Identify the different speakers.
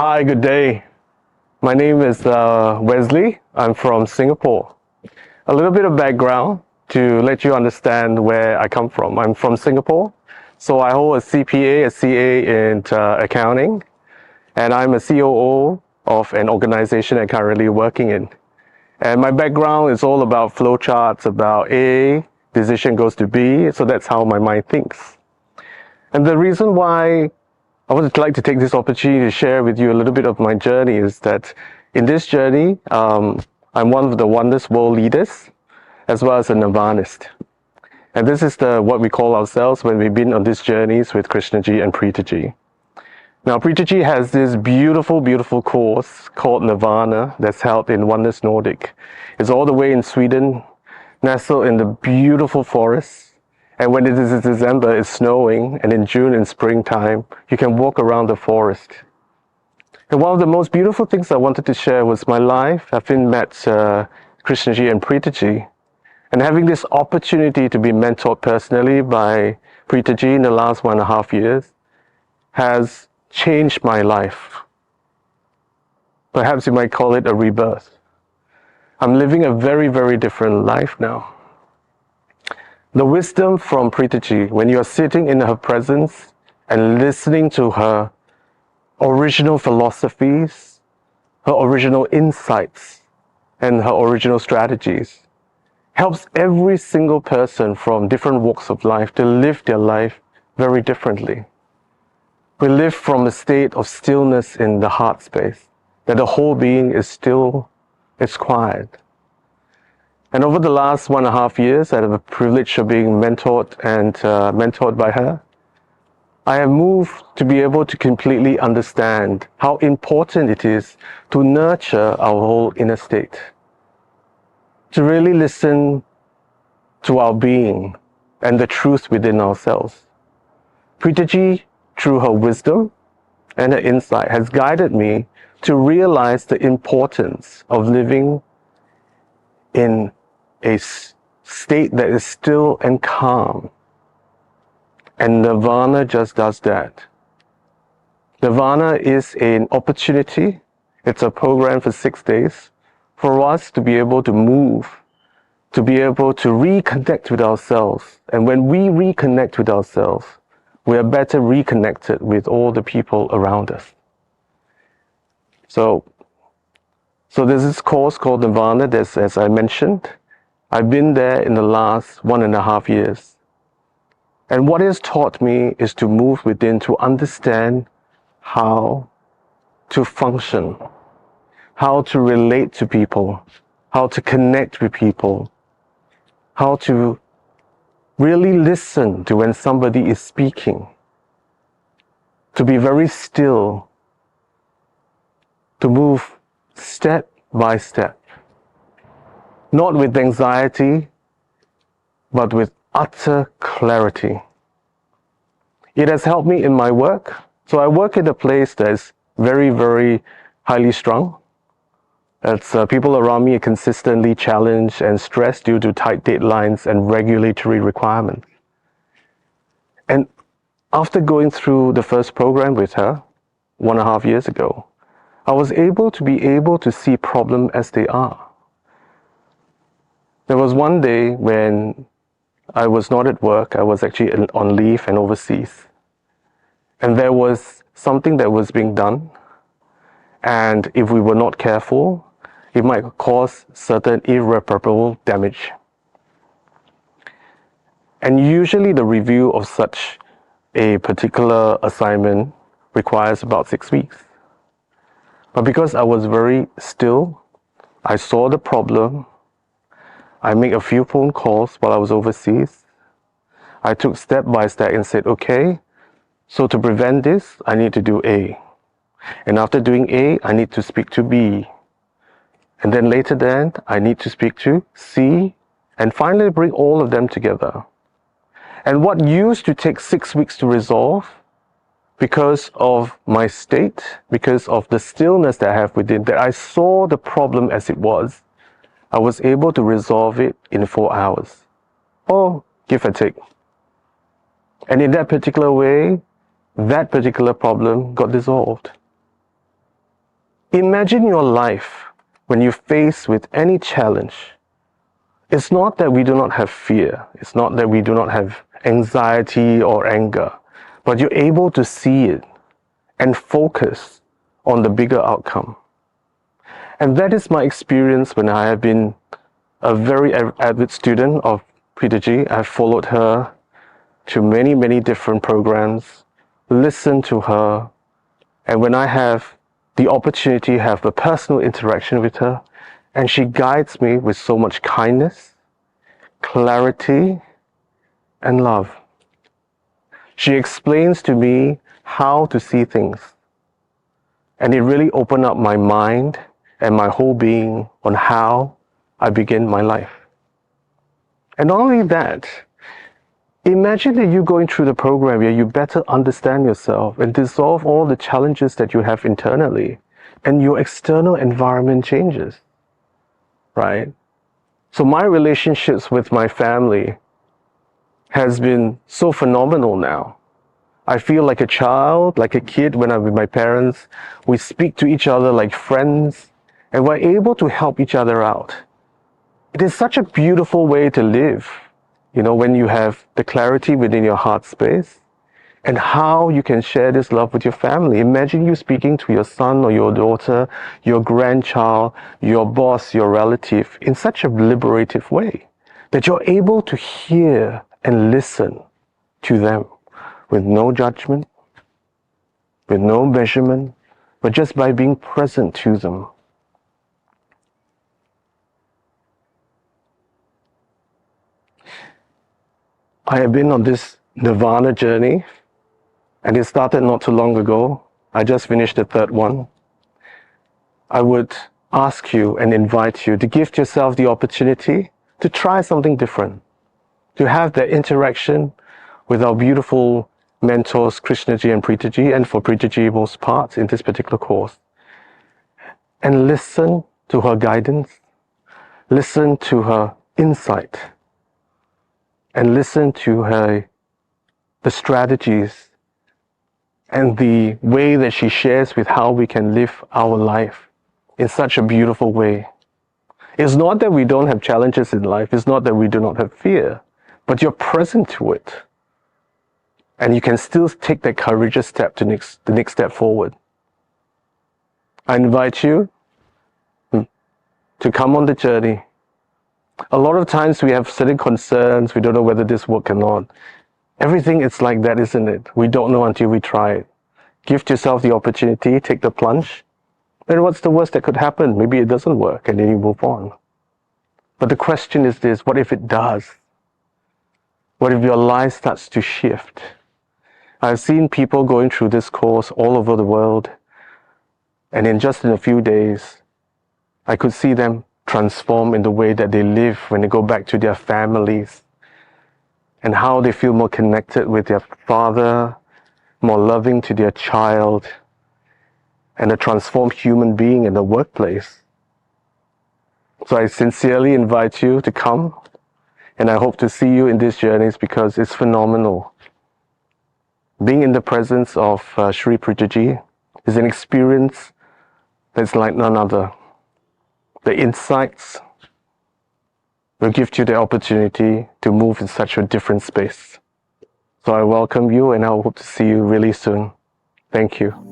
Speaker 1: Hi, good day. My name is Wesley. I'm from Singapore. A little bit of background to let you understand where I come from. I'm from Singapore, so I hold a CPA, a CA in accounting, and I'm a COO of an organization I'm currently working in. And my background is all about flowcharts, about A, decision goes to B, so that's how my mind thinks. And the reason why I would like to take this opportunity to share with you a little bit of my journey is that in this journey, I'm one of the Oneness World leaders as well as a Nirvanist. And this is what we call ourselves when we've been on these journeys with Krishnaji and Preethaji. Now, Preethaji has this beautiful, beautiful course called Nirvana that's held in Oneness Nordic. It's all the way in Sweden, nestled in the beautiful forests. And when it is December, it's snowing, and in June and springtime, you can walk around the forest. And one of the most beautiful things I wanted to share was my life, having met Krishnaji and Preethaji, and having this opportunity to be mentored personally by Preethaji in the last 1.5 years has changed my life. Perhaps you might call it a rebirth. I'm living a very, very different life now. The wisdom from Preethaji, when you are sitting in her presence and listening to her original philosophies, her original insights, and her original strategies, helps every single person from different walks of life to live their life very differently. We live from a state of stillness in the heart space, that the whole being is still, it's quiet. And over the last 1.5 years, I have the privilege of being mentored by her. I have moved to be able to completely understand how important it is to nurture our whole inner state, to really listen to our being and the truth within ourselves. Preethaji, through her wisdom and her insight, has guided me to realize the importance of living in a state that is still and calm. And Nirvana just does that. Nirvana is an opportunity, it's a program for 6 days, for us to be able to move, to be able to reconnect with ourselves. And when we reconnect with ourselves, we are better reconnected with all the people around us. So there's this course called Nirvana, that's, as I mentioned, I've been there in the last 1.5 years. And what it has taught me is to move within, to understand how to function, how to relate to people, how to connect with people, how to really listen to when somebody is speaking, to be very still, to move step by step. Not with anxiety, but with utter clarity. It has helped me in my work. So I work in a place that is very, very highly strung. It's people around me are consistently challenged and stressed due to tight deadlines and regulatory requirements. And after going through the first program with her 1.5 years ago, I was able to see problems as they are. There was one day when I was not at work, I was actually on leave and overseas. And there was something that was being done, and if we were not careful, it might cause certain irreparable damage. And usually the review of such a particular assignment requires about 6 weeks. But because I was very still, I saw the problem, I made a few phone calls while I was overseas. I took step by step and said, okay, so to prevent this, I need to do A. And after doing A, I need to speak to B. And then later then, I need to speak to C, and finally bring all of them together. And what used to take 6 weeks to resolve, because of my state, because of the stillness that I have within, that I saw the problem as it was, I was able to resolve it in 4 hours, or give or take. And in that particular way, that particular problem got dissolved. Imagine your life when you're faced with any challenge. It's not that we do not have fear. It's not that we do not have anxiety or anger, but you're able to see it and focus on the bigger outcome. And that is my experience when I have been a very avid student of Preethaji. I've followed her to many, many different programs, listened to her, and when I have the opportunity to have a personal interaction with her, and she guides me with so much kindness, clarity, and love. She explains to me how to see things, and it really opened up my mind and my whole being on how I begin my life. And not only that, imagine that you're going through the program where you better understand yourself and dissolve all the challenges that you have internally, and your external environment changes, right? So my relationships with my family has been so phenomenal now. I feel like a child, like a kid when I'm with my parents. We speak to each other like friends, and we're able to help each other out. It is such a beautiful way to live, when you have the clarity within your heart space and how you can share this love with your family. Imagine you speaking to your son or your daughter, your grandchild, your boss, your relative in such a liberative way that you're able to hear and listen to them with no judgment, with no measurement, but just by being present to them. I have been on this Nirvana journey, and it started not too long ago. I just finished the third one. I would ask you and invite you to give yourself the opportunity to try something different, to have that interaction with our beautiful mentors, Krishnaji and Preethaji, and for Preethaji most part in this particular course. And listen to her guidance, listen to her insight, and listen to the strategies and the way that she shares with how we can live our life in such a beautiful way. It's not that we don't have challenges in life. It's not that we do not have fear, but you're present to it. And you can still take that courageous step to the next step forward. I invite you to come on the journey. A lot of times we have certain concerns. We don't know whether this works or not. Everything is like that, isn't it? We don't know until we try it. Give yourself the opportunity, take the plunge. And what's the worst that could happen? Maybe it doesn't work and then you move on. But the question is this, what if it does? What if your life starts to shift? I've seen people going through this course all over the world, and in a few days, I could see them transform in the way that they live when they go back to their families, and how they feel more connected with their father, more loving to their child, and a transformed human being in the workplace. So I sincerely invite you to come, and I hope to see you in these journeys because it's phenomenal. Being in the presence of Sri Preethaji is an experience that's like none other. The insights will give you the opportunity to move in such a different space. So I welcome you and I hope to see you really soon. Thank you.